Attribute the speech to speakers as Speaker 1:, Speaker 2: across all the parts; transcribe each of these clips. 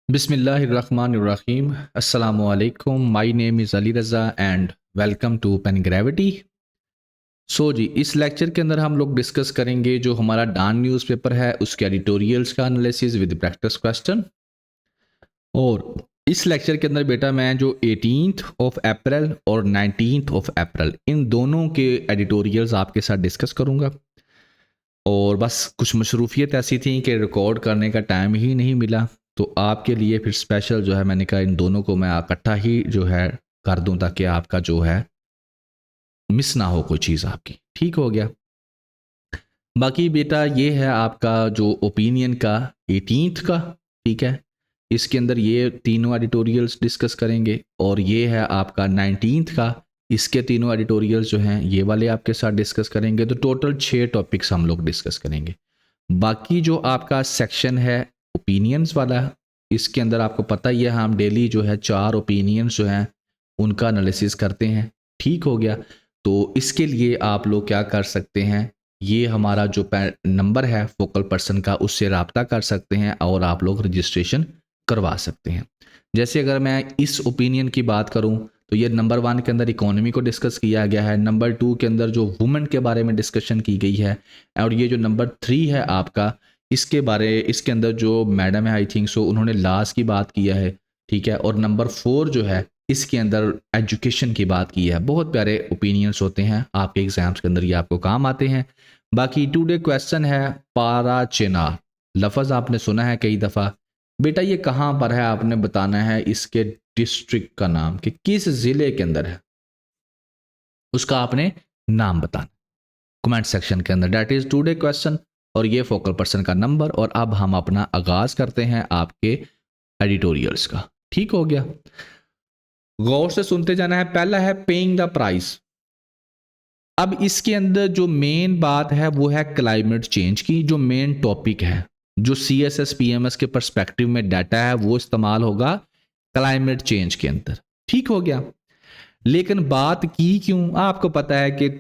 Speaker 1: बिस्मिल्लाहिर्रहमानिर्रहीम अस्सलामुअलैकुम। My name is Ali Raza and welcome to pen gravity. जी, इस लेक्चर के अंदर हम लोग डिस्कस करेंगे जो हमारा डान न्यूज़पेपर है उसके एडिटोरियल्स का एनालिसिस विद प्रैक्टिस क्वेश्चन। और इस लेक्चर के अंदर बेटा मैं जो 18th ऑफ अप्रैल और 19th ऑफ अप्रैल इन दोनों के एडिटोरियल्स आपके साथ डिस्कस करूँगा। और बस कुछ मसरूफियत ऐसी थी कि रिकॉर्ड करने का टाइम ही नहीं मिला, तो आपके लिए फिर स्पेशल जो है मैंने कहा इन दोनों को मैं इकट्ठा ही जो है कर दूं ताकि आपका जो है मिस ना हो कोई चीज़ आपकी। ठीक हो गया। बाकी बेटा ये है आपका जो ओपिनियन का 18th का, ठीक है, इसके अंदर ये तीनों एडिटोरियल्स डिस्कस करेंगे। और ये है आपका 19th का, इसके तीनों एडिटोरियल्स जो हैं ये वाले आपके साथ डिस्कस करेंगे। तो टोटल 6 टॉपिक्स हम लोग डिस्कस करेंगे। बाकी जो आपका सेक्शन है ओपिनियंस वाला, इसके अंदर आपको पता ही है हम डेली जो है 4 ओपिनियंस जो हैं उनका एनालिसिस करते हैं। ठीक हो गया। तो इसके लिए आप लोग क्या कर सकते हैं, ये हमारा जो नंबर है फोकल पर्सन का उससे रब्ता कर सकते हैं और आप लोग रजिस्ट्रेशन करवा सकते हैं। जैसे अगर मैं इस ओपिनियन की बात करूं तो ये नंबर 1 के अंदर इकोनॉमी को डिस्कस किया गया है, नंबर 2 के अंदर जो वुमेन के बारे में डिस्कशन की गई है, और ये जो नंबर 3 है आपका इसके अंदर जो मैडम है आई थिंक सो उन्होंने लॉज की बात किया है। ठीक है। और नंबर 4 जो है इसके अंदर एजुकेशन की बात की है। बहुत प्यारे ओपिनियंस होते हैं, आपके एग्जाम्स के अंदर ये आपको काम आते हैं। बाकी टुडे क्वेश्चन है पारा चिनार। लफ्ज़ आपने सुना है कई दफ़ा। बेटा ये कहाँ पर है आपने बताना है, इसके डिस्ट्रिक्ट का नाम कि किस ज़िले के अंदर है उसका आपने नाम बताना कमेंट सेक्शन के अंदर। दैट इज़ टुडे क्वेश्चन और ये फोकल पर्सन का नंबर। और अब हम अपना आगाज़ करते हैं आपके एडिटोरियल्स का। ठीक हो गया। गौर से सुनते जाना है। पहला है पेइंग द प्राइस। अब इसके अंदर जो मेन बात है वो है क्लाइमेट चेंज की। जो मेन टॉपिक है जो CSS PMS के पर्सपेक्टिव में डाटा है वो इस्तेमाल होगा क्लाइमेट चेंज के अंदर। ठीक हो गया। लेकिन बात की क्यों, आपको पता है कि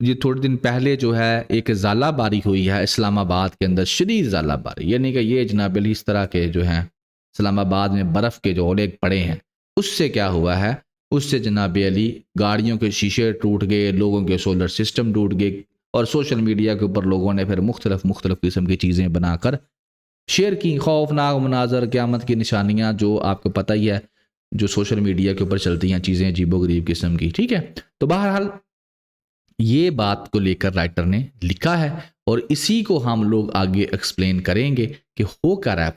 Speaker 1: ये थोड़े दिन पहले जो है एक ज़ाला बारी हुई है इस्लामाबाद के अंदर, शदीद ज़ाला बारी, यानी कि ये जनाब इस तरह के जो हैं इस्लामाबाद में बर्फ़ के जो ओले पड़े हैं, उससे क्या हुआ है, उससे जनाब अली गाड़ियों के शीशे टूट गए, लोगों के सोलर सिस्टम टूट गए। और सोशल मीडिया के ऊपर लोगों ने फिर मुख्तलिफ किस्म की चीज़ें बनाकर शेयर की। खौफनाक मनाजर, क़यामत की निशानियाँ, जो आपको पता ही है जो सोशल मीडिया के ऊपर चलती हैं चीज़ें अजीबोगरीब किस्म की। ठीक है। तो बहरहाल ये बात को लेकर राइटर ने लिखा है और इसी को हम लोग आगे एक्सप्लेन करेंगे कि हो क्या रहा है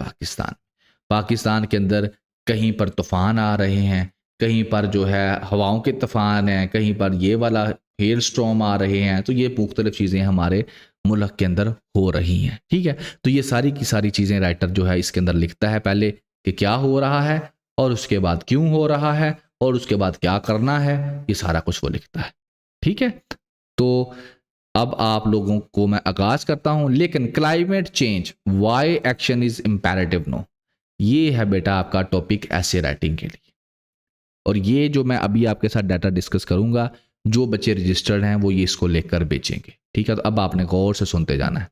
Speaker 1: पाकिस्तान के अंदर। कहीं पर तूफ़ान आ रहे हैं, कहीं पर जो है हवाओं के तूफ़ान हैं, कहीं पर ये वाला हेल स्टॉर्म आ रहे हैं। तो ये मुख्तलिफ चीज़ें हमारे मुल्क के अंदर हो रही हैं। ठीक है। तो ये सारी की सारी चीज़ें राइटर जो है इसके अंदर लिखता है, पहले कि क्या हो रहा है और उसके बाद क्यों हो रहा है और उसके बाद क्या करना है, ये सारा कुछ वो लिखता है। ठीक है। तो अब आप लोगों को मैं आगाज करता हूं। लेकिन climate change why action is imperative no, ये है बेटा आपका टॉपिक ऐसे राइटिंग के लिए। और ये जो मैं अभी आपके साथ डाटा डिस्कस करूंगा, जो बच्चे रजिस्टर्ड हैं वो ये इसको लेकर बेचेंगे। ठीक है। तो अब आपने गौर से सुनते जाना है।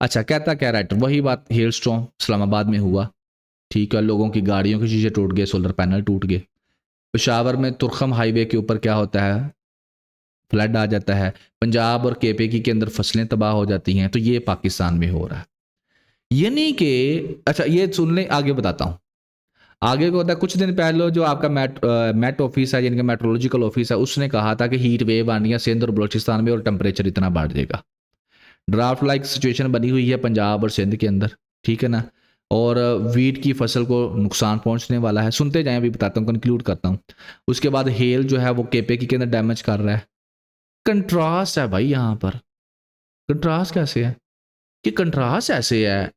Speaker 1: अच्छा, कहता क्या राइटर, वही बात, हेल स्टॉर्म इस्लामाबाद में हुआ। ठीक है। लोगों की गाड़ियों के शीशे टूट गए, सोलर पैनल टूट गए। पेशावर में तुरखम हाईवे के ऊपर क्या होता है, फ्लड आ जाता है। पंजाब और KPK के अंदर फसलें तबाह हो जाती हैं। तो ये पाकिस्तान में हो रहा है, यानी कि अच्छा ये सुन लें, आगे बताता हूं। आगे को होता है, कुछ दिन पहले जो आपका मेट ऑफिस है, यानी कि मेट्रोलॉजिकल ऑफिस है, उसने कहा था कि हीट वेव आनी है सिंध और बलोचिस्तान में और टेम्परेचर इतना बढ़ जाएगा। ड्राफ्ट लाइक सिचुएशन बनी हुई है पंजाब और सिंध के अंदर। ठीक है ना। और वीट की फसल को नुकसान पहुंचने वाला है। सुनते जाएं, अभी बताता हूं, कंक्लूड करता हूं। उसके बाद हेल जो है वो KPK के अंदर डैमेज कर रहा है। कंट्रास्ट है भाई यहाँ पर। कंट्रास्ट कैसे है कि कंट्रास्ट ऐसे है,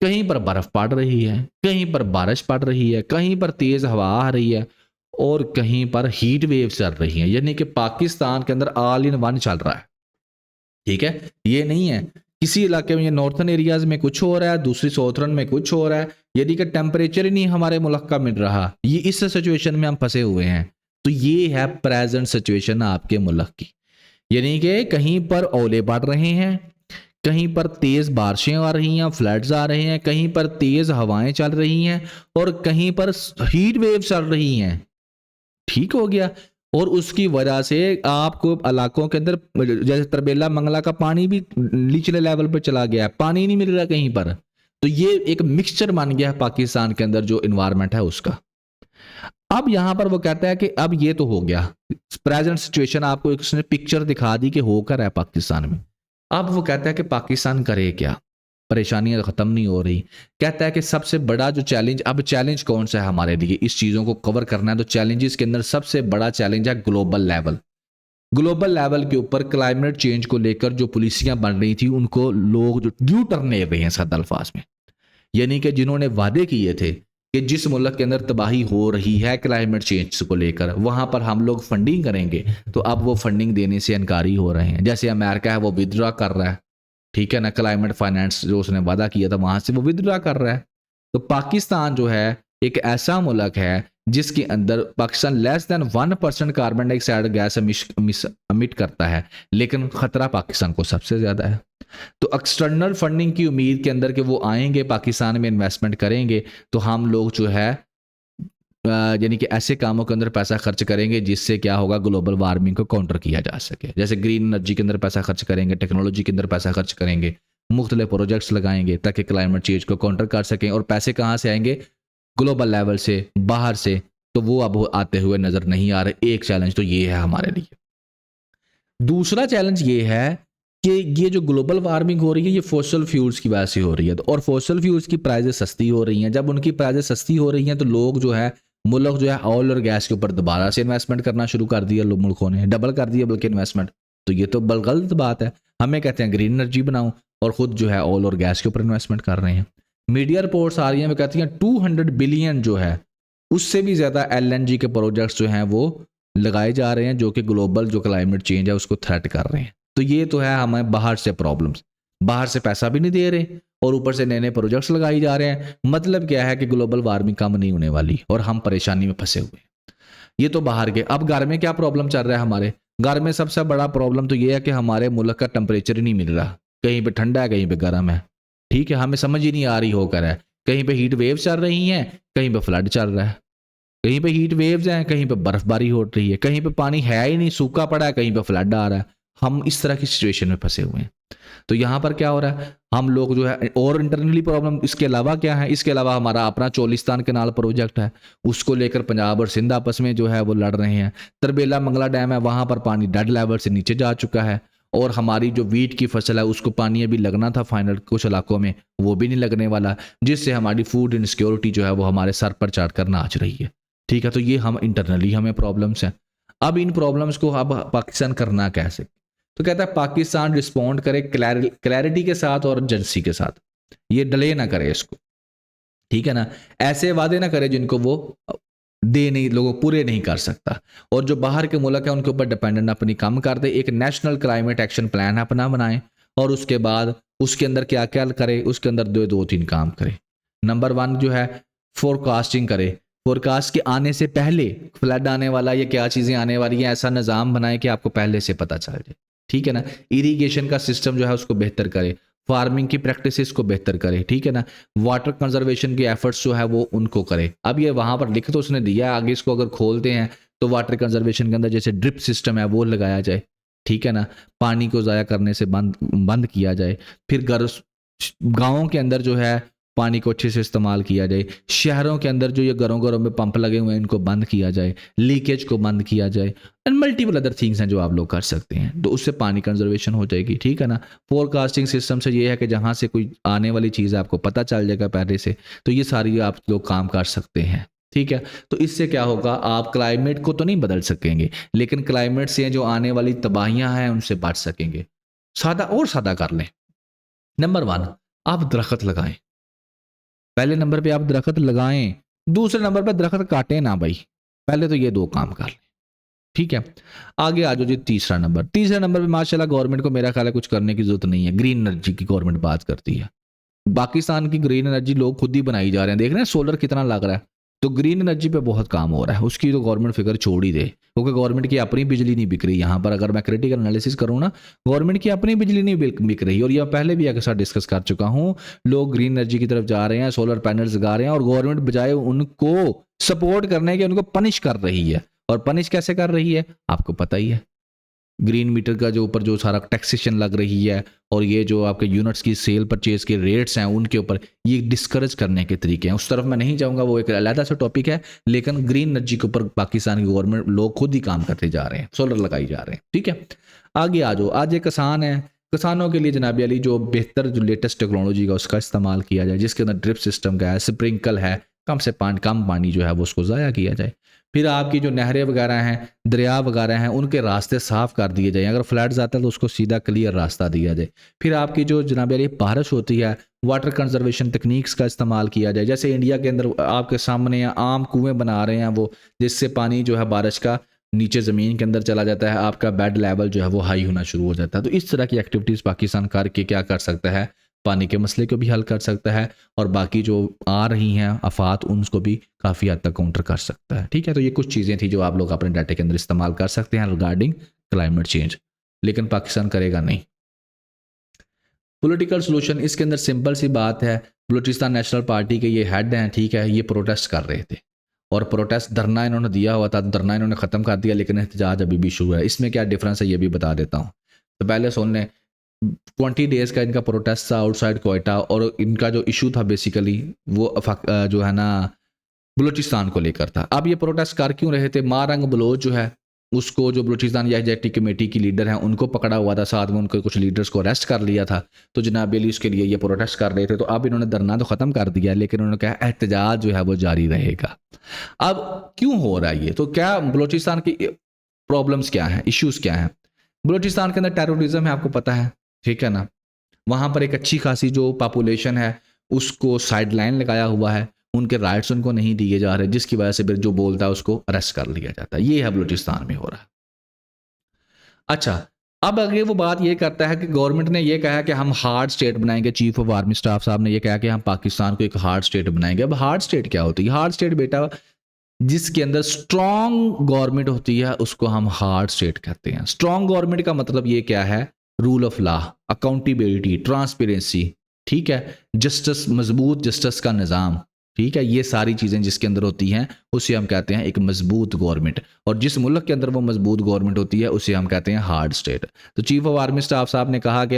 Speaker 1: कहीं पर बर्फ पड़ रही है, कहीं पर बारिश पड़ रही है, कहीं पर तेज हवा आ रही है और कहीं पर हीट वेव चल रही है। यानी कि पाकिस्तान के अंदर ऑल इन वन चल रहा है। ठीक है। ये नहीं है किसी इलाके में, ये नॉर्थन एरियाज में कुछ हो रहा है, दूसरी साउथर्न में कुछ हो रहा है। यदि कि टेम्परेचर ही नहीं हमारे मुल्क का मिल रहा, ये इस सिचुएशन में हम फंसे हुए हैं। तो ये है प्रेजेंट सिचुएशन आपके मुल्क की। यानी कि कहीं पर ओले पड़ रहे हैं, कहीं पर तेज बारिशें आ रही हैं, फ्लड्स आ रहे हैं, कहीं पर तेज हवाएं चल रही हैं और कहीं पर हीट वेव चल रही हैं। ठीक हो गया। और उसकी वजह से आपको इलाकों के अंदर जैसे तरबेला मंगला का पानी भी निचले लेवल पर चला गया है, पानी नहीं मिल रहा कहीं पर। तो ये एक मिक्सचर बन गया है पाकिस्तान के अंदर जो इन्वायरमेंट है उसका। अब यहां पर वो कहता है कि अब ये तो हो गया प्रेजेंट सिचुएशन, आपको एक उसने पिक्चर दिखा दी कि होकर है पाकिस्तान में। अब वो कहता है कि पाकिस्तान करे क्या, परेशानियां खत्म नहीं हो रही। कहता है कि सबसे बड़ा जो चैलेंज, अब चैलेंज कौन सा है हमारे लिए इस चीज़ों को कवर करना है, तो चैलेंजेस के अंदर सबसे बड़ा चैलेंज है ग्लोबल लेवल। ग्लोबल लेवल के ऊपर क्लाइमेट चेंज को लेकर जो पॉलिसियां बन रही थी उनको लोग जो ड्यू टर्न ले रहे हैं सादा अल्फाज में, यानी कि जिन्होंने वादे किए थे कि जिस मुल्क के अंदर तबाही हो रही है क्लाइमेट चेंज को लेकर वहां पर हम लोग फंडिंग करेंगे, तो अब वो फंडिंग देने से इनकारी हो रहे हैं। जैसे अमेरिका है वो विदड्रॉ कर रहा है, ठीक है ना, क्लाइमेट फाइनेंस जो उसने वादा किया था वहां से वो विदड्रॉ कर रहा है। तो पाकिस्तान जो है एक ऐसा मुल्क है जिसके अंदर Pakistan less than 1% carbon dioxide gas अमिट करता है, लेकिन खतरा पाकिस्तान को सबसे ज्यादा है। तो एक्सटर्नल फंडिंग की उम्मीद के अंदर कि वो आएंगे पाकिस्तान में इन्वेस्टमेंट करेंगे, तो हम लोग जो है यानी कि ऐसे कामों के अंदर पैसा खर्च करेंगे जिससे क्या होगा, ग्लोबल वार्मिंग को काउंटर किया जा सके। जैसे ग्रीन एनर्जी के अंदर पैसा खर्च करेंगे, टेक्नोलॉजी के अंदर पैसा खर्च करेंगे, मुख्तलिफ प्रोजेक्ट्स लगाएंगे ताकि क्लाइमेट चेंज को काउंटर कर सकें। और पैसे कहाँ से आएंगे, ग्लोबल लेवल से, बाहर से। तो वो अब आते हुए नजर नहीं आ रहे। एक चैलेंज तो ये है हमारे लिए। दूसरा चैलेंज ये है कि ये जो ग्लोबल वार्मिंग हो रही है ये फॉसिल फ्यूल्स की वजह से हो रही है। और फॉसिल फ्यूल्स की प्राइजेस सस्ती हो रही हैं। जब उनकी प्राइजेस सस्ती हो रही हैं तो लोग जो है, मुल्क जो है ऑयल और गैस के ऊपर दोबारा से इन्वेस्टमेंट करना शुरू कर दिया, मुल्कों ने डबल कर दिया बल्कि इन्वेस्टमेंट। तो ये तो गलत बात है। हमें कहते हैं ग्रीन एनर्जी बनाओ और खुद जो है ऑयल और गैस के ऊपर इन्वेस्टमेंट कर रहे हैं। मीडिया रिपोर्ट्स आ रही हैं, वो कहती हैं 200 बिलियन जो है उससे भी ज़्यादा LNG के प्रोजेक्ट्स जो हैं वो लगाए जा रहे हैं, जो कि ग्लोबल जो क्लाइमेट चेंज है उसको थ्रेट कर रहे हैं। तो ये तो है हमें बाहर से प्रॉब्लम्स, बाहर से पैसा भी नहीं दे रहे और ऊपर से नए नए प्रोजेक्ट्स लगाए जा रहे हैं। मतलब क्या है कि ग्लोबल वार्मिंग कम नहीं होने वाली और हम परेशानी में फंसे हुए हैं। ये तो बाहर के। अब घर में क्या प्रॉब्लम चल रहा है, हमारे घर में सबसे बड़ा प्रॉब्लम तो ये है कि हमारे मुल्क का टेम्परेचर ही नहीं मिल रहा। कहीं पे ठंडा है, कहीं पे गर्म है, ठीक है, हमें समझ ही नहीं आ रही होकर है। कहीं पे हीट वेव चल रही हैं, कहीं पे फ्लड चल रहा है। कहीं पे हीट वेव्स हैं, कहीं पे बर्फबारी हो रही है, कहीं पे पानी है ही नहीं, सूखा पड़ा है, कहीं पे फ्लड आ रहा है। हम इस तरह की सिचुएशन में फंसे हुए हैं। तो यहाँ पर क्या हो रहा है, हम लोग जो है, और इंटरनली प्रॉब्लम इसके अलावा क्या है, इसके अलावा हमारा अपना चोलिस्तान कैनाल प्रोजेक्ट है, उसको लेकर पंजाब और सिंध आपस में जो है वो लड़ रहे हैं। तरबेला मंगला डैम है, वहां पर पानी डेड लेवल से नीचे जा चुका है और हमारी जो वीट की फसल है उसको पानी अभी लगना था फाइनल कुछ इलाकों में, वो भी नहीं लगने वाला, जिससे हमारी फूड इनसिक्योरिटी जो है वो हमारे सर पर चढ़ कर नाच रही है। ठीक है, तो ये हम इंटरनली हमें प्रॉब्लम्स हैं। अब इन प्रॉब्लम्स को अब पाकिस्तान करना कैसे, तो कहता है पाकिस्तान रिस्पॉन्ड करे क्लैरिटी के साथ और एजेंसी के साथ, ये डिले ना करे इसको, ठीक है ना, ऐसे वादे ना करे जिनको वो दे नहीं, लोगों पूरे नहीं कर सकता। और जो बाहर के मुल्क है उनके ऊपर डिपेंडेंट अपनी कम कर दे, एक नेशनल क्लाइमेट एक्शन प्लान अपना बनाए और उसके बाद उसके अंदर क्या क्या करे, उसके अंदर दो तीन काम करे। नंबर 1 जो है फोरकास्टिंग करे, फोरकास्ट के आने से पहले फ्लड आने वाला या क्या चीज़ें आने वाली हैं, ऐसा निज़ाम बनाए कि आपको पहले से पता चल जाए, ठीक है ना। इरीगेशन का सिस्टम जो है उसको बेहतर करे, फार्मिंग की प्रैक्टिसेस को बेहतर करे, ठीक है ना। वाटर कंजर्वेशन के एफर्ट्स जो है वो उनको करे। अब ये वहाँ पर लिख तो उसने दिया, आगे इसको अगर खोलते हैं तो वाटर कंजर्वेशन के अंदर जैसे ड्रिप सिस्टम है वो लगाया जाए, ठीक है ना, पानी को ज़ाया करने से बंद किया जाए। फिर गाँवों के अंदर जो है पानी को अच्छे से इस्तेमाल किया जाए। शहरों के अंदर जो ये घरों में पंप लगे हुए हैं इनको बंद किया जाए, लीकेज को बंद किया जाए, एंड मल्टीपल अदर थिंग्स हैं जो आप लोग कर सकते हैं, तो उससे पानी कंजर्वेशन हो जाएगी, ठीक है ना। फोरकास्टिंग सिस्टम से ये है कि जहाँ से कोई आने वाली चीज़ आपको पता चल जाएगा पहले से, तो ये सारी आप लोग काम कर सकते हैं, ठीक है। तो इससे क्या होगा, आप क्लाइमेट को तो नहीं बदल सकेंगे लेकिन क्लाइमेट से जो आने वाली तबाहियां हैं उनसे बच सकेंगे। सादा और सादा कर लें। नंबर 1, आप दरख्त लगाएं। पहले नंबर पे आप दरख्त लगाएं, दूसरे नंबर पे दरख्त काटें ना भाई। पहले तो ये 2 काम कर लें, ठीक है। आगे आ जाओ जी तीसरा नंबर पे माशाल्लाह गवर्नमेंट को मेरा ख्याल है कुछ करने की जरूरत नहीं है। ग्रीन एनर्जी की गवर्नमेंट बात करती है। पाकिस्तान की ग्रीन एनर्जी लोग खुद ही बनाई जा रहे हैं, देख रहे हैं सोलर कितना लग रहा है, तो ग्रीन एनर्जी पे बहुत काम हो रहा है, उसकी तो गवर्नमेंट फिगर छोड़ ही दे, क्योंकि गवर्नमेंट की अपनी बिजली नहीं बिक रही यहाँ पर। अगर मैं क्रिटिकल एनालिसिस करूँ ना, गवर्नमेंट की अपनी बिजली नहीं बिक रही। और ये पहले भी एक साथ डिस्कस कर चुका हूँ, लोग ग्रीन एनर्जी की तरफ जा रहे हैं, सोलर पैनल्स लगा रहे हैं, और गवर्नमेंट बजाय उनको सपोर्ट करने के उनको पनिश कर रही है। और पनिश कैसे कर रही है आपको पता ही है, ग्रीन मीटर का जो ऊपर जो सारा टैक्सेशन लग रही है, और ये जो आपके यूनिट्स की सेल परचेज के रेट्स हैं उनके ऊपर ये डिस्करेज करने के तरीके हैं। उस तरफ मैं नहीं जाऊंगा, वो एक अलग सा टॉपिक है। लेकिन ग्रीन एनर्जी के ऊपर पाकिस्तान की गवर्नमेंट लोग खुद ही काम करते जा रहे हैं, सोलर लगाई जा रहे हैं। ठीक है, आगे आ जाओ। आज एक किसान है, किसानों के लिए जनाब अली जो बेहतर जो लेटेस्ट टेक्नोलॉजी का उसका इस्तेमाल किया जाए, जिसके अंदर ड्रिप सिस्टम का है, स्प्रिंकल है, कम पानी जो है वो उसको ज़ाया किया जाए। फिर आपकी जो नहरें वगैरह हैं, दरिया वगैरह हैं, उनके रास्ते साफ़ कर दिए जाएँ। अगर फ्लड्स आता है तो उसको सीधा क्लियर रास्ता दिया जाए। फिर आपकी जो जनाब अली बारिश होती है, वाटर कंजर्वेशन टेक्निक्स का इस्तेमाल किया जाए। जैसे इंडिया के अंदर आपके सामने आम कुएँ बना रहे हैं वो, जिससे पानी जो है बारिश का नीचे ज़मीन के अंदर चला जाता है, आपका बेड लेवल जो है वो हाई होना शुरू हो जाता है। तो इस तरह की एक्टिविटीज़ पाकिस्तान करके क्या कर सकता है, पानी के मसले को भी हल कर सकता है, और बाकी जो आ रही हैं आफात उनको भी काफ़ी हद तक काउंटर कर सकता है। ठीक है, तो ये कुछ चीज़ें थी जो आप लोग अपने डाटा के अंदर इस्तेमाल कर सकते हैं रिगार्डिंग क्लाइमेट चेंज, लेकिन पाकिस्तान करेगा नहीं। पॉलिटिकल सोल्यूशन इसके अंदर सिंपल सी बात है, बलूचिस्तान नेशनल पार्टी के ये हेड हैं, ठीक है, ये प्रोटेस्ट कर रहे थे, और प्रोटेस्ट धरना इन्होंने दिया हुआ था, धरना इन्होंने ख़त्म कर दिया, लेकिन एहतजाज अभी भी शुरू है। इसमें क्या डिफरेंस है ये भी बता देता हूँ। तो पहले सुन लें, 20 डेज़ का इनका प्रोटेस्ट था आउटसाइड कोयटा, और इनका जो इशू था बेसिकली वो जो है ना बलूचिस्तान को लेकर था। अब ये प्रोटेस्ट कर क्यों रहे थे, मारंग बलोच जो है उसको, जो बलूचिस्तान यहजैटी कमेटी की लीडर हैं उनको पकड़ा हुआ था, साथ में उनके कुछ लीडर्स को अरेस्ट कर लिया था। तो जनाब अली उसके लिए ये प्रोटेस्ट कर रहे थे। तो अब इन्होंने धरना तो ख़त्म कर दिया, लेकिन उन्होंने कहा एहतजाज जो है वो जारी रहेगा। अब क्यों हो रहा है ये, तो क्या बलूचिस्तान की प्रॉब्लम्स क्या हैं, इश्यूज़ क्या हैं? बलूचिस्तान के अंदर टेररिज्म है, आपको पता है, ठीक है ना। वहाँ पर एक अच्छी खासी जो पॉपुलेशन है उसको साइड लाइन लगाया हुआ है, उनके राइट्स उनको नहीं दिए जा रहे, जिसकी वजह से फिर जो बोलता है उसको अरेस्ट कर लिया जाता है। ये है बलूचिस्तान में हो रहा है। अच्छा, अब अगर वो बात ये करता है कि गवर्नमेंट ने ये कहा कि हम हार्ड स्टेट बनाएंगे, चीफ ऑफ आर्मी स्टाफ साहब ने ये कहा कि हम पाकिस्तान को एक हार्ड स्टेट बनाएंगे। अब हार्ड स्टेट क्या होती है? हार्ड स्टेट बेटा जिसके अंदर स्ट्रॉन्ग गवर्नमेंट होती है उसको हम हार्ड स्टेट कहते हैं। स्ट्रॉन्ग गवर्नमेंट का मतलब ये क्या है? Rule of law, accountability, transparency, ठीक है, जस्टिस, मजबूत जस्टिस का निज़ाम, ठीक है, ये सारी चीज़ें जिसके अंदर होती हैं उसे हम कहते हैं एक मजबूत गवर्नमेंट। और जिस मुल्क के अंदर वो मजबूत गवर्नमेंट होती है उसे हम कहते हैं हार्ड स्टेट। तो चीफ ऑफ आर्मी स्टाफ साहब ने कहा कि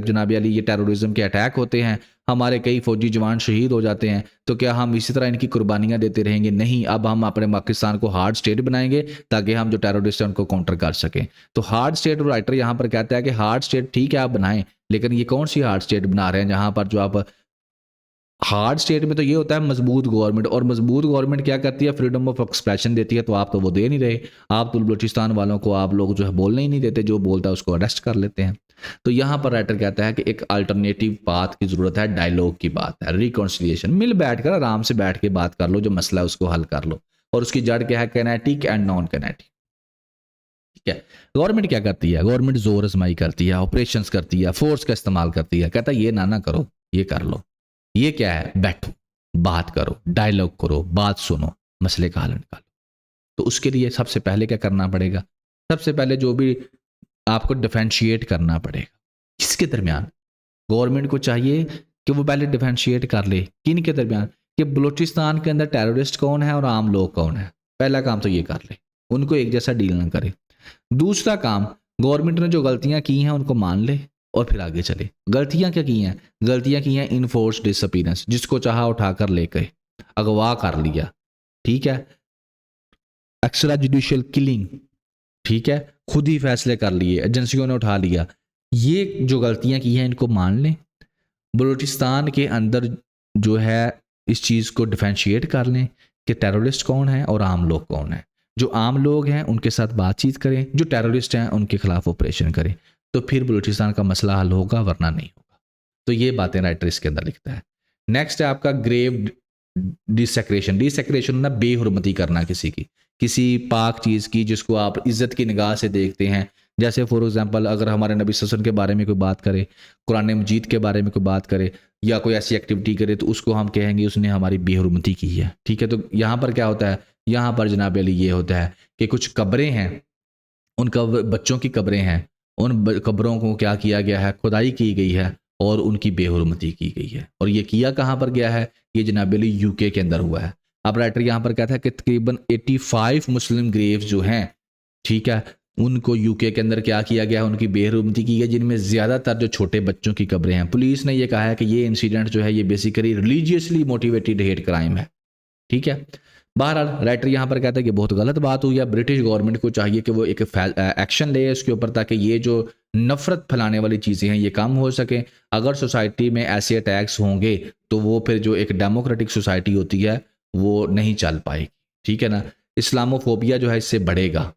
Speaker 1: जनाब अली ये टेररिज्म के अटैक होते हैं, हमारे कई फौजी जवान शहीद हो जाते हैं, तो क्या हम इसी तरह इनकी कुर्बानियां देते रहेंगे? नहीं, अब हम अपने पाकिस्तान को हार्ड स्टेट बनाएंगे ताकि हम जो टेररिस्ट हैं उनको काउंटर कर सकें। तो हार्ड स्टेट राइटर यहाँ पर कहता है कि हार्ड स्टेट ठीक है आप बनाएं, लेकिन ये कौन सी हार्ड स्टेट बना रहे हैं जहाँ पर जो आप हार्ड स्टेट में तो ये होता है मजबूत गवर्नमेंट, और मजबूत गवर्नमेंट क्या करती है? फ्रीडम ऑफ एक्सप्रेशन देती है। तो आप तो वो दे नहीं रहे, आप तो बलूचिस्तान वालों को आप लोग जो है बोलने ही नहीं देते, जो बोलता है उसको अरेस्ट कर लेते हैं। तो यहाँ पर राइटर कहता है कि एक अल्टरनेटिव पाथ की जरूरत है, डायलॉग की बात है, रिकॉन्सिलिएशन, मिल बैठ कर आराम से बैठ के बात कर लो, जो मसला है उसको हल कर लो। और उसकी जड़ क्या है? Kinetic and non kinetic. ठीक है, गवर्नमेंट क्या करती है? गवर्नमेंट जोर आजमाई करती है, ऑपरेशंस करती है, फोर्स का इस्तेमाल करती है, कहता है ये ना करो, ये कर लो। ये क्या है? बैठो, बात करो, डायलॉग करो, बात सुनो, मसले का हल निकालो। तो उसके लिए सबसे पहले क्या करना पड़ेगा? सबसे पहले जो भी आपको डिफरेंशिएट करना पड़ेगा किसके दरमियान? गवर्नमेंट को चाहिए कि वो पहले डिफरेंशिएट कर ले किन के दरमियान, कि बलूचिस्तान के अंदर टेररिस्ट कौन है और आम लोग कौन है। पहला काम तो ये कर ले, उनको एक जैसा डील ना करे। दूसरा काम, गवर्नमेंट ने जो गलतियां की हैं उनको मान ले और फिर आगे चले। गलतियां क्या की हैं? गलतियां की हैं इनफोर्स डिसअपीयरेंस, जिसको चाहा उठाकर ले गए, अगवा कर लिया, ठीक है, एक्स्ट्रा जुडिशियल किलिंग, ठीक है, खुद ही फैसले कर लिए, एजेंसियों ने उठा लिया। ये जो गलतियां की हैं इनको मान लें, बलूचिस्तान के अंदर जो है इस चीज़ को डिफरेंशिएट कर लें कि टेररिस्ट कौन है और आम लोग कौन है। जो आम लोग हैं उनके साथ बातचीत करें, जो टेररिस्ट हैं उनके खिलाफ ऑपरेशन करें, तो फिर बलूचिस्तान का मसला हल होगा, वरना नहीं होगा। तो ये बातें राइटर इसके अंदर लिखता है। नेक्स्ट है आपका ग्रेव डिसेक्रेशन। डिसेक्रेशन ना बेहुरमती करना किसी की, किसी पाक चीज़ की जिसको आप इज्जत की निगाह से देखते हैं, जैसे फॉर एग्जांपल अगर हमारे नबी सल्लल्लाहु अलैहि वसल्लम के बारे में कोई बात करे, कुरान मजीद के बारे में कोई बात करे या कोई ऐसी एक्टिविटी करे तो उसको हम कहेंगे उसने हमारी बेहुरमती की है। ठीक है, तो यहाँ पर क्या होता है, यहाँ पर जनाब अली ये होता है कि कुछ कब्रें हैं, उन बच्चों की कब्रें हैं, उन कब्रों को क्या किया गया है, खुदाई की गई है और उनकी बेहुरमती की गई है। और ये किया कहाँ पर गया है, ये जनाब अली यूके के अंदर हुआ है। अब राइटर यहाँ पर कहता है कि तकरीबन 85 मुस्लिम ग्रेव्स जो हैं, ठीक है, उनको यूके के अंदर क्या किया गया है, उनकी बेहुरमती की गई, जिनमें ज़्यादातर जो छोटे बच्चों की कब्रें हैं। पुलिस ने ये कहा है कि ये इंसिडेंट जो है ये basically religiously motivated hate crime है। ठीक है, बहरहाल राइटर यहाँ पर कहता है कि बहुत गलत बात हुई है। ब्रिटिश गवर्नमेंट को चाहिए कि वो एक एक्शन ले इसके ऊपर ताकि ये जो नफरत फैलाने वाली चीज़ें हैं ये कम हो सके। अगर सोसाइटी में ऐसे अटैक्स होंगे तो वो फिर जो एक डेमोक्रेटिक सोसाइटी होती है वो नहीं चल पाएगी। ठीक है ना, इस्लामोफोबिया जो है इससे बढ़ेगा।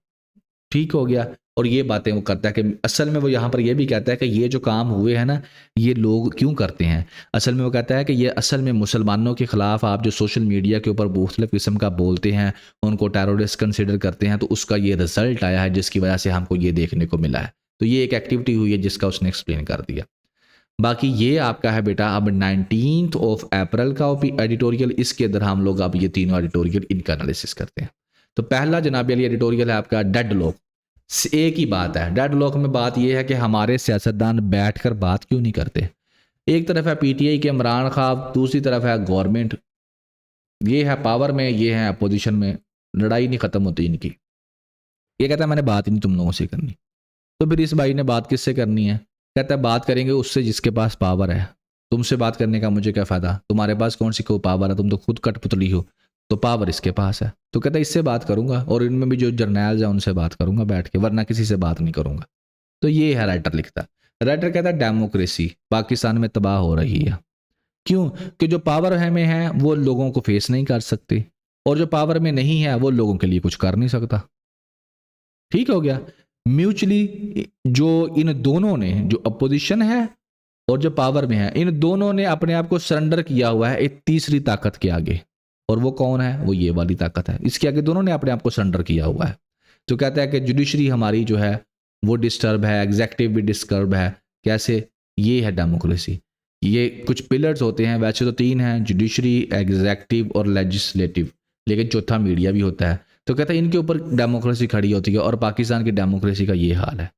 Speaker 1: ठीक हो गया। और ये बातें वो करता है कि असल में वो यहाँ पर ये भी कहता है कि ये जो काम हुए हैं ना, ये लोग क्यों करते हैं। असल में वो कहता है कि ये असल में मुसलमानों के ख़िलाफ़ आप जो सोशल मीडिया के ऊपर मुख्तलिफ़ किस्म का बोलते हैं, उनको टेररिस्ट कंसिडर करते हैं, तो उसका ये रिज़ल्ट आया है जिसकी वजह से हमको ये देखने को मिला है। तो ये एक एक्टिविटी हुई है जिसका उसने एक्सप्लेन कर दिया। बाकी ये आपका है बेटा अब 19 अप्रैल का एडिटोरियल, इसके अंदर हम लोग अब ये तीनों एडिटोरियल इनका एनालिसिस करते हैं। तो पहला जनाब अली एडिटोरियल है आपका डेड लॉक। एक ही बात है, डेड लॉक में बात यह है कि हमारे सियासतदान बैठकर बात क्यों नहीं करते। एक तरफ है पीटीआई के इमरान खान, दूसरी तरफ है गवर्नमेंट, ये है पावर में, ये है अपोजिशन में, लड़ाई नहीं खत्म होती इनकी। ये कहता है मैंने बात ही नहीं तुम लोगों से करनी। तो फिर इस भाई ने बात किससे करनी है, कहता है बात करेंगे उससे जिसके पास पावर है। तुमसे बात करने का मुझे क्या फ़ायदा, तुम्हारे पास कौन सी को पावर है, तुम तो खुद कठपुतली हो, तो पावर इसके पास है। तो कहता है इससे बात करूंगा और इनमें भी जो जर्नैल्स हैं उनसे बात करूंगा बैठ के, वरना किसी से बात नहीं करूंगा। तो ये है राइटर लिखता। राइटर कहता है डेमोक्रेसी पाकिस्तान में तबाह हो रही है। क्यों, कि जो पावर है में है वो लोगों को फेस नहीं कर सकते और जो पावर में नहीं है वो लोगों के लिए कुछ कर नहीं सकता। ठीक हो गया। म्यूचुअली जो इन दोनों ने, जो अपोजिशन है और जो पावर में है, इन दोनों ने अपने आप को सरेंडर किया हुआ है एक तीसरी ताकत के आगे। और वो कौन है, वो ये वाली ताकत है। इसके आगे दोनों ने अपने आप को सरेंडर किया हुआ है। तो कहता है कि जुडिशरी हमारी जो है वो डिस्टर्ब है, एग्जेक्टिव भी डिस्टर्ब है। कैसे, ये है डेमोक्रेसी। ये कुछ पिलर्स होते हैं, वैसे तो तीन हैं, जुडिशरी, एग्जेक्टिव और लेजिस्लेटिव, लेकिन चौथा मीडिया भी होता है। तो कहता है इनके ऊपर डेमोक्रेसी खड़ी होती है। और पाकिस्तान की डेमोक्रेसी का ये हाल है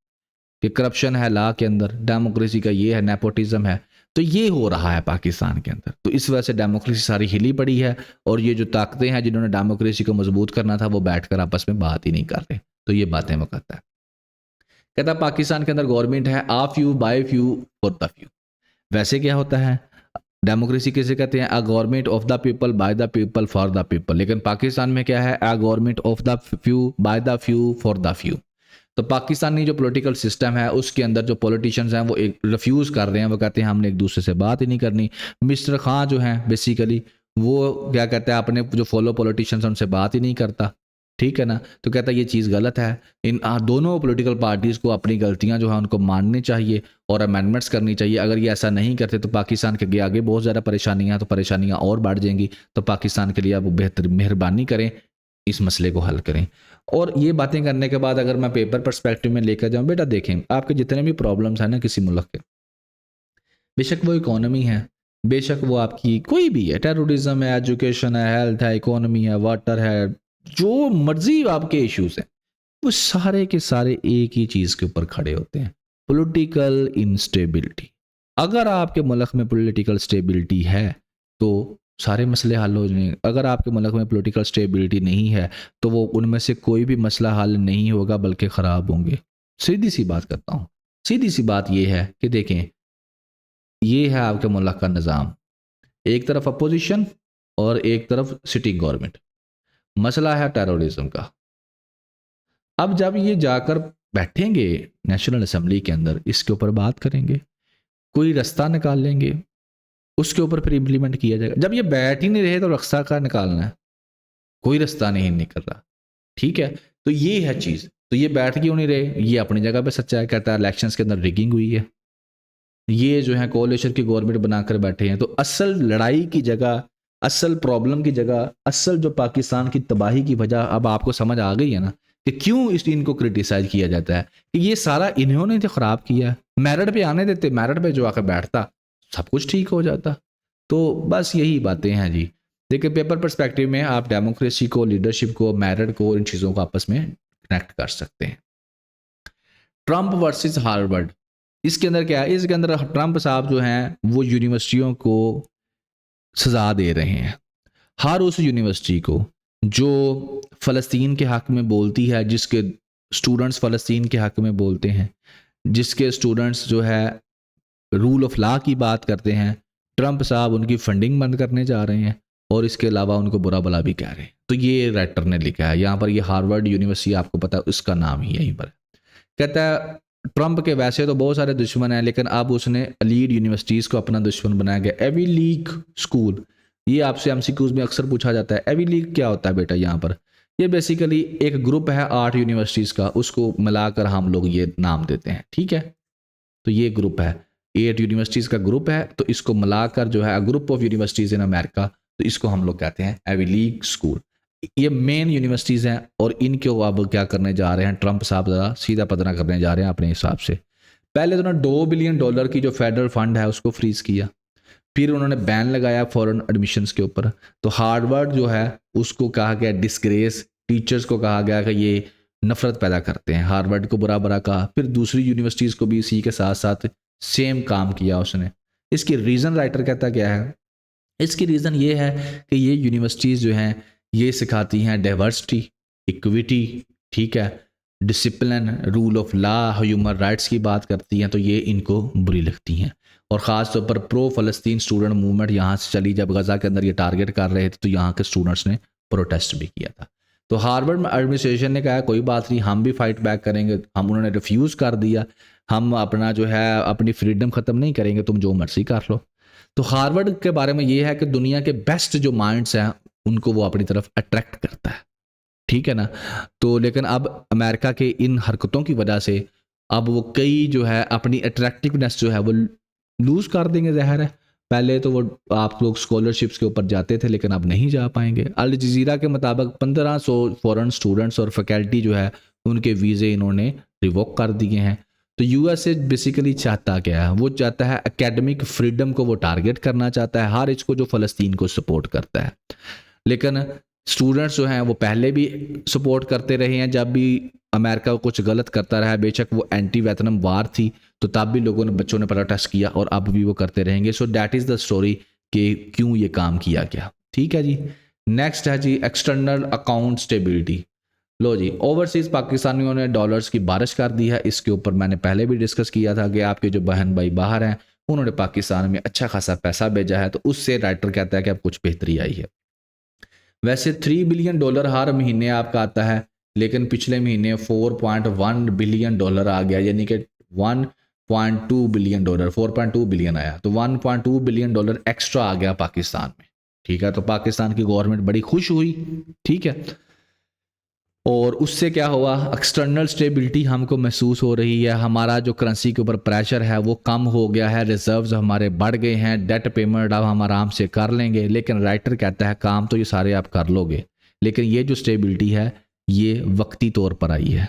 Speaker 1: कि करप्शन है लॉ के अंदर, डेमोक्रेसी का ये है, नेपोटिज्म है। तो ये हो रहा है पाकिस्तान के अंदर। तो इस वजह से डेमोक्रेसी सारी हिली पड़ी है और ये जो ताकतें हैं जिन्होंने डेमोक्रेसी को मजबूत करना था वो बैठकर आपस में बात ही नहीं कर रहे। तो ये बातें वो कहता है। कहता है पाकिस्तान के अंदर गवर्नमेंट है a few by few for the few. वैसे क्या होता है, डेमोक्रेसी किसे कहते हैं, a government of the people by the people for the people. लेकिन पाकिस्तान में क्या है, a government of the few by the few for the few. तो पाकिस्तानी जो पॉलिटिकल सिस्टम है उसके अंदर जो पॉलिटिशियंस हैं वो एक रिफ्यूज़ कर रहे हैं, वो कहते हैं हमने एक दूसरे से बात ही नहीं करनी। मिस्टर खान जो हैं बेसिकली वो क्या कहते हैं, अपने जो फॉलो पॉलिटिशियंस हैं उनसे बात ही नहीं करता। ठीक है ना, तो कहता है ये चीज़ गलत है। इन दोनों पॉलिटिकल पार्टीज़ को अपनी गलतियां जो है उनको माननी चाहिए और अमेंडमेंट्स करनी चाहिए। अगर ये ऐसा नहीं करते तो पाकिस्तान के आगे बहुत ज़्यादा परेशानियां, तो परेशानियां और बढ़ जाएंगी। तो पाकिस्तान के लिए आप बेहतर मेहरबानी करें, इस मसले को हल करें। और ये बातें करने के बाद अगर मैं पेपर पर्सपेक्टिव में लेकर जाऊं, बेटा देखें आपके जितने भी प्रॉब्लम्स हैं ना किसी मुल्क के, बेशक वो इकोनॉमी है, बेशक वो आपकी कोई भी है, टेररिज्म है, एजुकेशन है, हेल्थ है, इकोनॉमी है, वाटर है, जो मर्जी आपके इश्यूज हैं, वो सारे के सारे एक ही चीज़ के ऊपर खड़े होते हैं, पॉलिटिकल इंस्टेबिलिटी। अगर आपके मुल्क में पॉलिटिकल स्टेबिलिटी है तो सारे मसले हल हो जाएंगे। अगर आपके मुल्क में पॉलिटिकल स्टेबिलिटी नहीं है तो वो उनमें से कोई भी मसला हल नहीं होगा बल्कि ख़राब होंगे। सीधी सी बात करता हूँ, सीधी सी बात ये है कि देखें, ये है आपके मुल्क का निज़ाम, एक तरफ अपोजिशन और एक तरफ सिटिंग गवर्नमेंट। मसला है टेररिज्म का। अब जब ये जाकर बैठेंगे नेशनल असेंबली के अंदर, इसके ऊपर बात करेंगे, कोई रास्ता निकाल लेंगे, उसके ऊपर फिर इंप्लीमेंट किया जाएगा। जब ये बैठ ही नहीं रहे तो रास्ता का निकालना है, कोई रास्ता नहीं निकल रहा। ठीक है, तो ये है चीज़। तो ये बैठ क्यों नहीं रहे, ये अपनी जगह पे सच्चा है। कहता है इलेक्शंस के अंदर रिगिंग हुई है, ये जो है कोalition की गवर्नमेंट बनाकर बैठे हैं। तो असल लड़ाई की जगह, असल प्रॉब्लम की जगह, असल जो पाकिस्तान की तबाही की वजह अब आपको समझ आ गई है ना, कि क्यों इनको क्रिटिसाइज किया जाता है कि ये सारा इन्होंने तो ख़राब किया, मेरिट पे आने देते, मेरिट पे जो आकर बैठता सब कुछ ठीक हो जाता। तो बस यही बातें हैं जी। देखिए पेपर पर्सपेक्टिव में आप डेमोक्रेसी को, लीडरशिप को, मेरिट को, इन चीज़ों को आपस में कनेक्ट कर सकते हैं। ट्रंप वर्सेस हार्वर्ड, इसके अंदर क्या है, इसके अंदर ट्रंप साहब जो हैं वो यूनिवर्सिटियों को सजा दे रहे हैं। हर उस यूनिवर्सिटी को जो फ़लस्तीन के हक़ में बोलती है, जिसके स्टूडेंट्स फ़लस्तीन के हक़ में बोलते हैं, जिसके स्टूडेंट्स जो है रूल ऑफ लॉ की बात करते हैं, ट्रंप साहब उनकी फंडिंग बंद करने जा रहे हैं और इसके अलावा उनको बुरा भला भी कह रहे हैं। तो ये राइटर ने लिखा है यहाँ पर, ये हार्वर्ड यूनिवर्सिटी आपको पता है उसका नाम ही यहीं पर। कहता है ट्रंप के वैसे तो बहुत सारे दुश्मन हैं, लेकिन अब उसने लीड यूनिवर्सिटीज़ को अपना दुश्मन बनाया गया। एवी लीग स्कूल, ये आपसे एमसीक्यूज में अक्सर पूछा जाता है, एवी लीग क्या होता है बेटा? यहाँ पर ये बेसिकली एक ग्रुप है 8 यूनिवर्सिटीज़ का, उसको मिलाकर हम लोग ये नाम देते हैं, ठीक है। तो ये ग्रुप है, 8 यूनिवर्सिटीज़ का ग्रुप है, तो इसको मिलाकर जो है group of universities in America, तो इसको हम लोग कहते हैं एवी लीग स्कूल। ये मेन यूनिवर्सिटीज़ हैं और इनके अब क्या करने जा रहे हैं ट्रंप साहब, ज़रा सीधा पतना करने जा रहे हैं अपने हिसाब से। पहले तो ना $2 बिलियन की जो फेडरल फंड है उसको फ्रीज किया, फिर उन्होंने बैन लगाया फॉरेन एडमिशन्स के ऊपर। तो हार्वर्ड जो है उसको कहा गया डिस्ग्रेस, टीचर्स को कहा गया कि ये नफरत पैदा करते हैं, हार्वर्ड को बुरा बुरा कहा। फिर दूसरी यूनिवर्सिटीज़ को भी इसी के साथ साथ सेम काम किया उसने। इसकी रीज़न राइटर कहता क्या है, इसकी रीज़न ये है कि ये यूनिवर्सिटीज़ जो हैं ये सिखाती हैं डाइवर्सिटी, इक्विटी, ठीक है, discipline, rule of law, human rights की बात करती हैं, तो ये इनको बुरी लगती हैं। और ख़ास तौर पर प्रो फ़लस्तीन स्टूडेंट मूवमेंट यहाँ से चली, जब गज़ा के अंदर ये टारगेट कर रहे थे तो यहाँ के स्टूडेंट्स ने प्रोटेस्ट भी किया था। तो हार्वर्ड एडमिनिस्ट्रेशन ने कहा कोई बात नहीं, हम भी फाइट बैक करेंगे। हम उन्होंने रिफ्यूज़ कर दिया, हम अपना जो है अपनी फ्रीडम ख़त्म नहीं करेंगे, तुम जो मर्जी कर लो। तो हार्वर्ड के बारे में ये है कि दुनिया के बेस्ट जो माइंड्स हैं उनको वो अपनी तरफ अट्रैक्ट करता है, ठीक है ना। तो लेकिन अब अमेरिका के इन हरकतों की वजह से अब वो कई जो है अपनी अट्रैक्टिवनेस जो है वो लूज़ कर देंगे, ज़ाहिर है। पहले तो वो आप लोग स्कॉलरशिप्स के ऊपर जाते थे, लेकिन अब नहीं जा पाएंगे। अल जज़ीरा के मुताबिक 1500 फॉरेन स्टूडेंट्स और फैकल्टी जो है उनके वीज़े इन्होंने रिवोक कर दिए हैं। तो यूएसए बेसिकली चाहता क्या है, वो चाहता है एकेडमिक फ्रीडम को वो टारगेट करना चाहता है, हर इसको जो फ़लस्तीन को सपोर्ट करता है। लेकिन स्टूडेंट्स जो हैं वो पहले भी सपोर्ट करते रहे हैं, जब भी अमेरिका कुछ गलत करता रहा, बेशक वो एंटी वियतनाम वार थी तो तब भी लोगों ने, बच्चों ने प्रोटेस्ट किया और अब भी वो करते रहेंगे। So that is the story कि क्यों ये काम किया गया, ठीक है जी। नेक्स्ट है जी एक्सटर्नल अकाउंट स्टेबिलिटी। लो जी, ओवरसीज़ पाकिस्तानियों ने डॉलर्स की बारिश कर दी है। इसके ऊपर मैंने पहले भी डिस्कस किया था कि आपके जो बहन भाई बाहर हैं उन्होंने पाकिस्तान में अच्छा खासा पैसा भेजा है, तो उससे राइटर कहता है कि अब कुछ बेहतरी आई है। वैसे $3 बिलियन हर महीने आपका आता है, लेकिन पिछले महीने $4.1 बिलियन आ गया, यानी कि $1.2 बिलियन, 4.2 बिलियन आया, तो $1.2 बिलियन एक्स्ट्रा आ गया पाकिस्तान में, ठीक है। तो पाकिस्तान की गवर्नमेंट बड़ी खुश हुई, ठीक है। और उससे क्या हुआ, एक्सटर्नल स्टेबिलिटी हमको महसूस हो रही है, हमारा जो करेंसी के ऊपर प्रेशर है वो कम हो गया है, रिजर्व्स हमारे बढ़ गए हैं, डेट पेमेंट अब हम आराम से कर लेंगे। लेकिन राइटर कहता है काम तो ये सारे आप कर लोगे, लेकिन ये जो स्टेबिलिटी है ये वक्ती तौर पर आई है,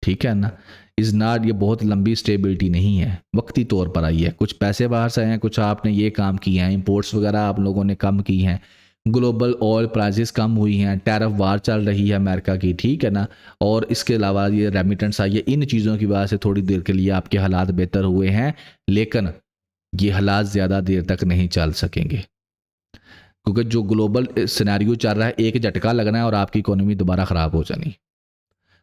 Speaker 1: ठीक है ना। इज़ नॉट, ये बहुत लंबी स्टेबिलिटी नहीं है, वक्ती तौर पर आई है। कुछ पैसे बाहर से आए हैं, कुछ आपने ये काम किए हैं, इंपोर्ट्स वगैरह आप लोगों ने कम की हैं, ग्लोबल ऑयल प्राइसेस कम हुई हैं, टैरिफ वार चल रही है अमेरिका की, ठीक है ना। और इसके अलावा ये रेमिटेंस आई है, इन चीज़ों की वजह से थोड़ी देर के लिए आपके हालात बेहतर हुए हैं, लेकिन ये हालात ज़्यादा देर तक नहीं चल सकेंगे, क्योंकि जो ग्लोबल सिनेरियो चल रहा है एक झटका लगना है और आपकी इकोनॉमी दोबारा ख़राब हो जानी।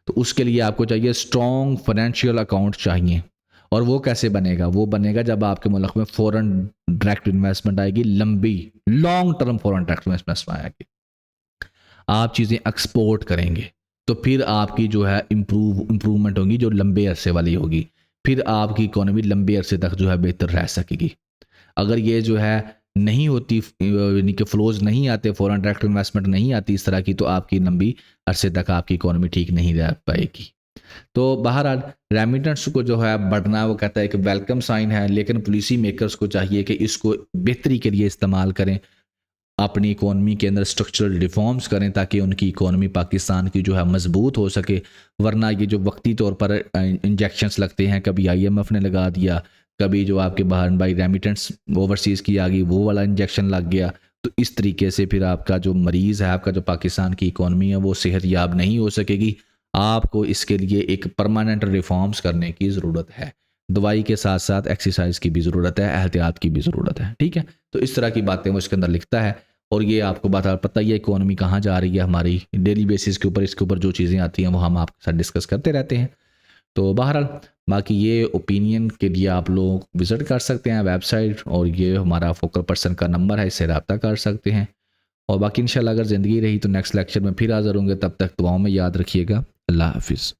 Speaker 1: तो उसके लिए आपको चाहिए स्ट्रॉन्ग फाइनेंशियल अकाउंट चाहिए। और वो कैसे बनेगा, वो बनेगा जब आपके मुल्क में फॉरेन डायरेक्ट इन्वेस्टमेंट आएगी, लंबी long term foreign direct investment आएगी, आप चीज़ें एक्सपोर्ट करेंगे, तो फिर आपकी जो है इम्प्रूवमेंट होगी, जो लंबे अरसे वाली होगी, फिर आपकी इकोनॉमी लंबे अरसे तक जो है बेहतर रह सकेगी। अगर ये जो है नहीं होती, यानी कि फ्लोज नहीं आते, फॉरेन डायरेक्ट इन्वेस्टमेंट नहीं आती इस तरह की, तो आपकी लंबी अरसे तक आपकी इकोनॉमी ठीक नहीं रह पाएगी। तो बहरहाल रेमिटेंस को जो है बढ़ना, वो कहता है कि वेलकम साइन है, लेकिन पॉलिसी मेकर्स को चाहिए कि इसको बेहतरी के लिए इस्तेमाल करें। अपनी इकोनॉमी के अंदर स्ट्रक्चरल रिफॉर्म्स करें ताकि उनकी इकोनॉमी पाकिस्तान की जो है मजबूत हो सके। वरना ये जो वक्ती तौर पर इंजेक्शंस लगते हैं, कभी IMF ने लगा दिया, कभी जो आपके बाहर बाई रेमिटेंस ओवरसीज़ की आ गई वो वाला इंजेक्शन लग गया, तो इस तरीके से फिर आपका जो मरीज़ है, आपका जो पाकिस्तान की इकोनॉमी है, वो सेहतयाब नहीं हो सकेगी। आपको इसके लिए एक परमानेंट रिफॉर्म्स करने की ज़रूरत है। दवाई के साथ साथ एक्सरसाइज की भी ज़रूरत है, एहतियात की भी ज़रूरत है। ठीक है, तो इस तरह की बातें वो इसके अंदर लिखता है। और ये आपको बात पता ही है इकोनॉमी कहाँ जा रही है हमारी, डेली बेसिस के ऊपर इसके ऊपर जो चीज़ें आती हैं वो हम आपके साथ डिस्कस करते रहते हैं। तो बहरहाल बाकी ये ओपिनियन के लिए आप लोग विज़िट कर सकते हैं वेबसाइट, और ये हमारा फोकल पर्सन का नंबर है, इससे रब्ता कर सकते हैं। और बाकी इंशाल्लाह अगर ज़िंदगी रही तो नेक्स्ट लेक्चर में फिर हाज़िर होंगे। तब तक दुआओं में याद रखिएगा। अल्लाह हाफिज़।